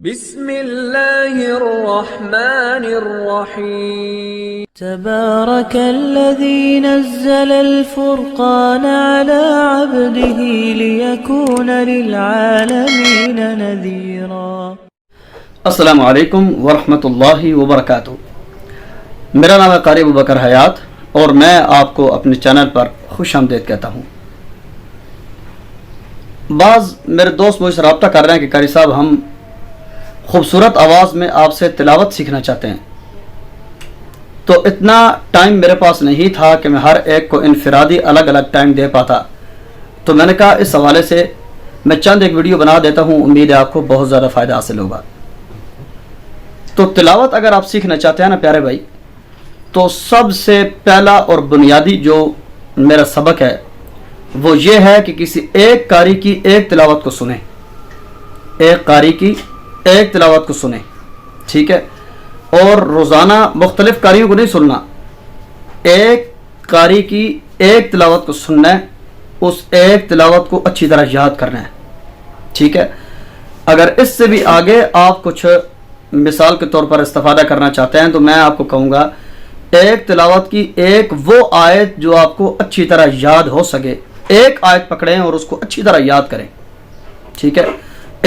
بسم اللہ الرحمن الرحیم تبارك الذي نزل الفرقان على عبده ليكون للعالمين نذيرا۔ السلام علیکم ورحمۃ اللہ وبرکاتہ۔ میرا نام ہے قاری ابوبکر حیات اور میں آپ کو اپنے چینل پر خوش آمدید کہتا ہوں۔ بعض میرے دوست مجھ سے رابطہ کر رہے ہیں کہ قاری صاحب ہم خوبصورت آواز میں آپ سے تلاوت سیکھنا چاہتے ہیں، تو اتنا ٹائم میرے پاس نہیں تھا کہ میں ہر ایک کو انفرادی الگ الگ ٹائم دے پاتا، تو میں نے کہا اس حوالے سے میں چند ایک ویڈیو بنا دیتا ہوں، امید ہے آپ کو بہت زیادہ فائدہ حاصل ہوگا۔ تو تلاوت اگر آپ سیکھنا چاہتے ہیں نا پیارے بھائی، تو سب سے پہلا اور بنیادی جو میرا سبق ہے وہ یہ ہے کہ کسی ایک قاری کی ایک تلاوت کو سنیں، ایک قاری کی ایک تلاوت کو سنیں، ٹھیک ہے، اور روزانہ مختلف قاریوں کو نہیں سننا، ایک قاری کی ایک تلاوت کو سننا ہے، اس ایک تلاوت کو اچھی طرح یاد کرنا ہے، ٹھیک ہے۔ اگر اس سے بھی آگے آپ کچھ مثال کے طور پر استفادہ کرنا چاہتے ہیں تو میں آپ کو کہوں گا ایک تلاوت کی ایک وہ آیت جو آپ کو اچھی طرح یاد ہو سکے، ایک آیت پکڑیں اور اس کو اچھی طرح یاد کریں، ٹھیک ہے۔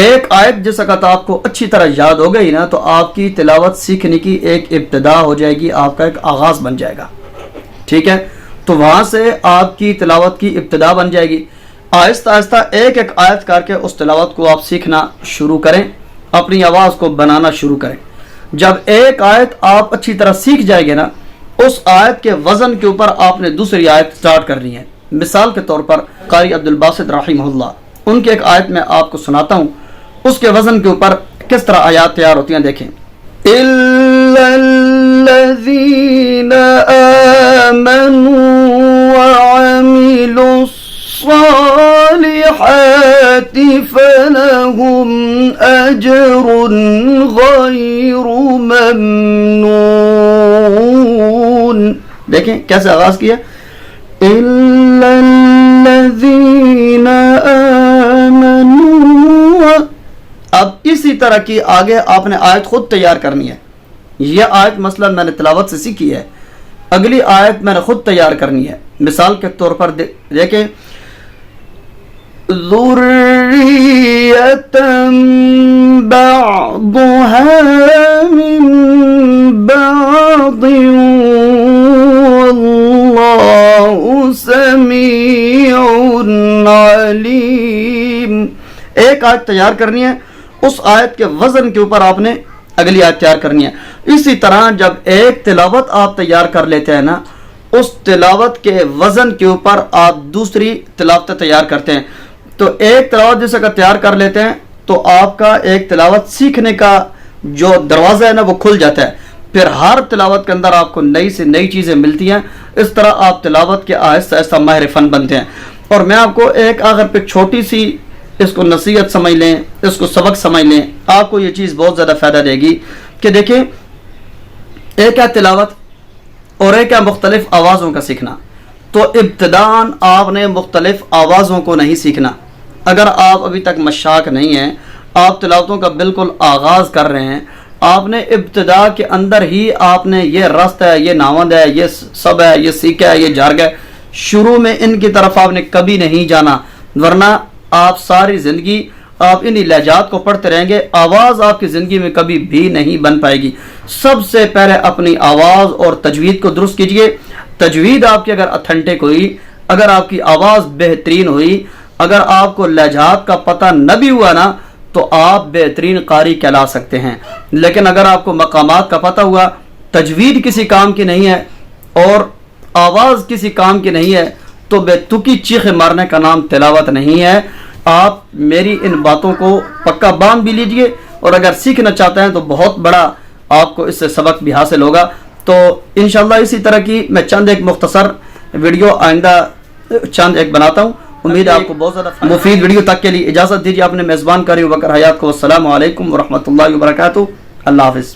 ایک آیت جس وقت آپ کو اچھی طرح یاد ہو گئی نا تو آپ کی تلاوت سیکھنے کی ایک ابتدا ہو جائے گی، آپ کا ایک آغاز بن جائے گا، ٹھیک ہے۔ تو وہاں سے آپ کی تلاوت کی ابتدا بن جائے گی، آہستہ آہستہ ایک ایک آیت کر کے اس تلاوت کو آپ سیکھنا شروع کریں، اپنی آواز کو بنانا شروع کریں۔ جب ایک آیت آپ اچھی طرح سیکھ جائے گے نا، اس آیت کے وزن کے اوپر آپ نے دوسری آیت سٹارٹ کرنی ہے۔ مثال کے طور پر قاری عبدالباسط رحمہ اللہ، ان کی ایک آیت میں آپ کو سناتا ہوں، اس کے وزن کے اوپر کس طرح آیات تیار ہوتی ہیں دیکھیں۔ إِلَّا الَّذِينَ آمَنُوا وَعَمِلُوا الصَّالِحَاتِ فَلَهُمْ أَجْرٌ غَيْرُ مَمْنُونٍ۔ دیکھیں کیسے آغاز کیا، إِلَّا الَّذِينَ آمَنُوا۔ اب اسی طرح کی آگے آپ نے آیت خود تیار کرنی ہے۔ یہ آیت مثلا میں نے تلاوت سے سیکھی ہے، اگلی آیت میں نے خود تیار کرنی ہے۔ مثال کے طور پر دیکھیں، ذُرِّيَّةً بَعْضُهَا مِن بَعْضٍ وَاللَّهُ سَمِيعٌ عَلِيمٌ۔ ایک آیت تیار کرنی ہے، اس آیت کے وزن کے اوپر آپ نے اگلی آیت تیار کرنی ہے۔ اسی طرح جب ایک تلاوت آپ تیار کر لیتے ہیں نا، اس تلاوت کے وزن کے اوپر آپ دوسری تلاوت تیار کرتے ہیں، تو ایک تلاوت جس کا تیار کر لیتے ہیں تو آپ کا ایک تلاوت سیکھنے کا جو دروازہ ہے نا وہ کھل جاتا ہے، پھر ہر تلاوت کے اندر آپ کو نئی سے نئی چیزیں ملتی ہیں، اس طرح آپ تلاوت کے آہستہ آہستہ ماہر فن بنتے ہیں۔ اور میں آپ کو ایک آخر پہ چھوٹی سی اس کو نصیحت سمجھ لیں، اس کو سبق سمجھ لیں، آپ کو یہ چیز بہت زیادہ فائدہ دے گی کہ دیکھیں ایک ہے تلاوت اور ایک ہے مختلف آوازوں کا سیکھنا۔ تو ابتداً آپ نے مختلف آوازوں کو نہیں سیکھنا۔ اگر آپ ابھی تک مشاق نہیں ہیں، آپ تلاوتوں کا بالکل آغاز کر رہے ہیں، آپ نے ابتدا کے اندر ہی آپ نے یہ رست ہے، یہ ناوند ہے، یہ سب ہے، یہ سیکھا ہے، یہ جارگ ہے، شروع میں ان کی طرف آپ نے کبھی نہیں جانا، ورنہ آپ ساری زندگی آپ انہی لہجات کو پڑھتے رہیں گے، آواز آپ کی زندگی میں کبھی بھی نہیں بن پائے گی۔ سب سے پہلے اپنی آواز اور تجوید کو درست کیجئے۔ تجوید آپ کی اگر اتھنٹک ہوئی، اگر آپ کی آواز بہترین ہوئی، اگر آپ کو لہجات کا پتہ نہ بھی ہوا نا تو آپ بہترین قاری کہلا سکتے ہیں۔ لیکن اگر آپ کو مقامات کا پتہ ہوا، تجوید کسی کام کی نہیں ہے اور آواز کسی کام کی نہیں ہے، تو بے تکی چیخ مارنے کا نام تلاوت نہیں ہے۔ آپ میری ان باتوں کو پکا باندھ بھی لیجئے، اور اگر سیکھنا چاہتے ہیں تو بہت بڑا آپ کو اس سے سبق بھی حاصل ہوگا۔ تو انشاءاللہ اسی طرح کی میں چند ایک مختصر ویڈیو آئندہ چند ایک بناتا ہوں، امید ہے آپ کو بہت زیادہ مفید ویڈیو تک کے لیے اجازت دیجیے اپنے میزبان قاری ابوبکر حیات کو۔ السلام علیکم ورحمۃ اللہ وبرکاتہ۔ اللہ حافظ۔